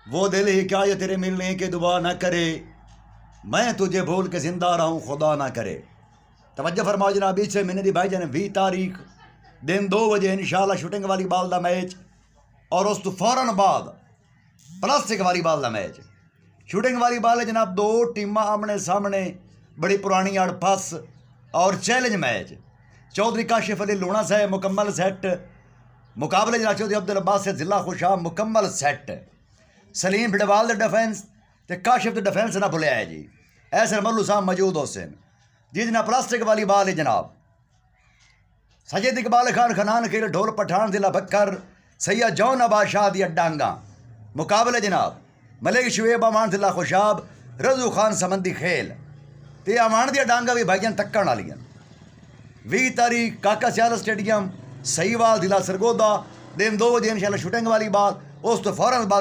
वो दिल ही क्या ये तेरे मिलने की दुआ ना करे, मैं तुझे भूल के जिंदा रहूं खुदा ना करे। तवज्जो फरमाओ जनाब, पीछे महीने की भाईजान 20 तारीख दिन 2 बजे इंशाल्लाह शूटिंग वाली बाल का मैच, और उस तो फौरन बाद प्लास्टिक वाली बाल का मैच। शूटिंग वाली बाल है जनाब, 2 टीमां आमने सामने, बड़ी पुरानी अड़फस और चैलेंज मैच। चौधरी काशिफ अली लूणा साहब मुकम्मल सेट, मुकाबले जनाब चौधरी अब्दुल अब्बास से जिला खुशाब मुकम्मल सेट। सलीम फिटवाल के डिफेंस ते काशिफ के डिफेंस ना भुलिया है जी। ऐसे मल्लू साहब मौजूद हुसैन जी जनाब। प्लास्टिक वाली बाल है जनाब, सैयद इकबाल खान खनान खेल ढोल पठान जिला बकर, सैयद जौन अबाद शाह दिया डांगा। मुकाबले जनाब मलिक शुएब अमान जिला खुशाब, रजू खान समंदी खेल ते अमान दिया डांगा भी भाईजान तक्कण वालियां। 20 तारीख काका सियाल स्टेडियम सहीवाल जिला सरगोदा दिन 2 बजे इंशाल्लाह शूटिंग वाली बाल, उस तो फौरन बाद